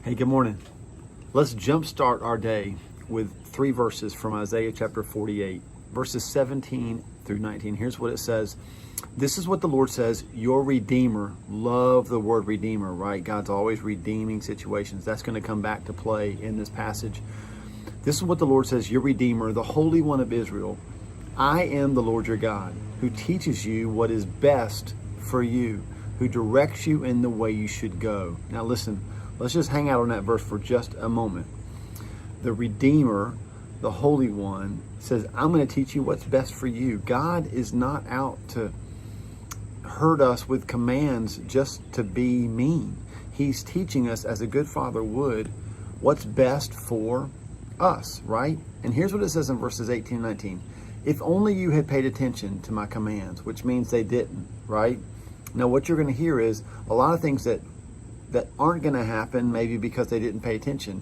Hey, good morning. Let's jumpstart our day with 3 verses from Isaiah chapter 48, verses 17 through 19. Here's what it says. This is what the Lord says, your Redeemer. Love the word Redeemer, right? God's always redeeming situations. That's going to come back to play in this passage. This is what the Lord says, your Redeemer, the Holy One of Israel. I am the Lord your God, who teaches you what is best for you, who directs you in the way you should go. Now listen, let's just hang out on that verse for just a moment. The Redeemer, the Holy One, says, I'm going to teach you what's best for you. God is not out to hurt us with commands just to be mean. He's teaching us, as a good father would, what's best for us, right? And here's what it says in verses 18 and 19. If only you had paid attention to my commands, which means they didn't, right? Now what you're going to hear is a lot of things that aren't going to happen, maybe because they didn't pay attention,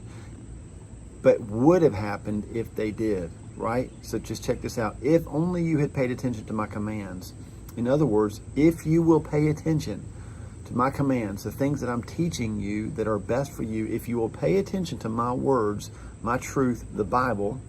but would have happened if they did, right? So just check this out. If only you had paid attention to my commands. In other words, if you will pay attention to my commands, the things that I'm teaching you that are best for you, if you will pay attention to my words, my truth, the Bible,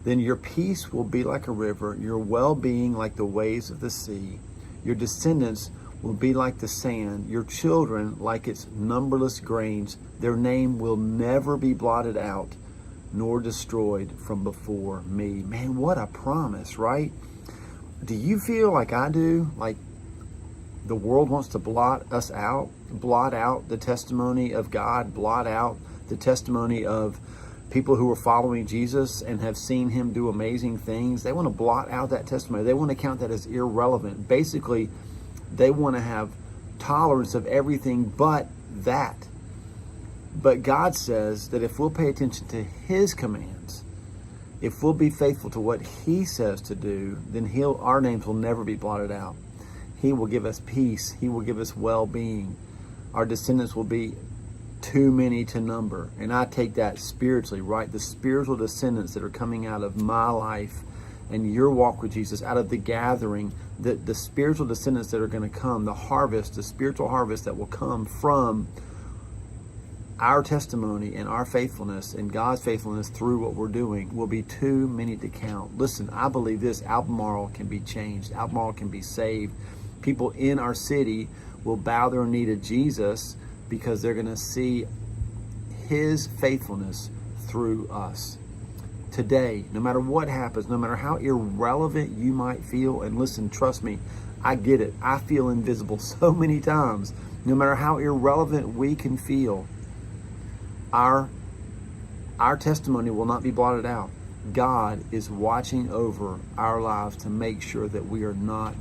then your peace will be like a river, your well-being like the waves of the sea, your descendants will be like the sand, your children like its numberless grains. Their name will never be blotted out nor destroyed from before me. Man, what a promise, right? Do you feel like I do? Like the world wants to blot us out, blot out the testimony of God, blot out the testimony of people who are following Jesus and have seen him do amazing things. They want to blot out that testimony. They want to count that as irrelevant. Basically, they want to have tolerance of everything but that. But God says that if we'll pay attention to his commands, if we'll be faithful to what he says to do, then our names will never be blotted out. He will give us peace. He will give us well-being. Our descendants will be too many to number. And I take that spiritually, right? The spiritual descendants that are coming out of my life and your walk with Jesus, out of the gathering, the spiritual descendants that are going to come, the harvest, the spiritual harvest that will come from our testimony and our faithfulness and God's faithfulness through what we're doing will be too many to count. Listen, I believe this, Albemarle can be changed. Albemarle can be saved. People in our city will bow their knee to Jesus because they're going to see his faithfulness through us. Today, no matter what happens, no matter how irrelevant you might feel, and listen, trust me, I get it. I feel invisible so many times. No matter how irrelevant we can feel, our testimony will not be blotted out. God is watching over our lives to make sure that we are not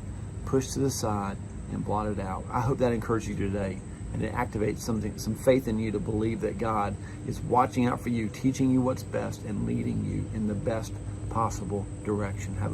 pushed to the side and blotted out. I hope that encourages you today, and it activates some faith in you to believe that God is watching out for you, teaching you what's best, and leading you in the best possible direction. Have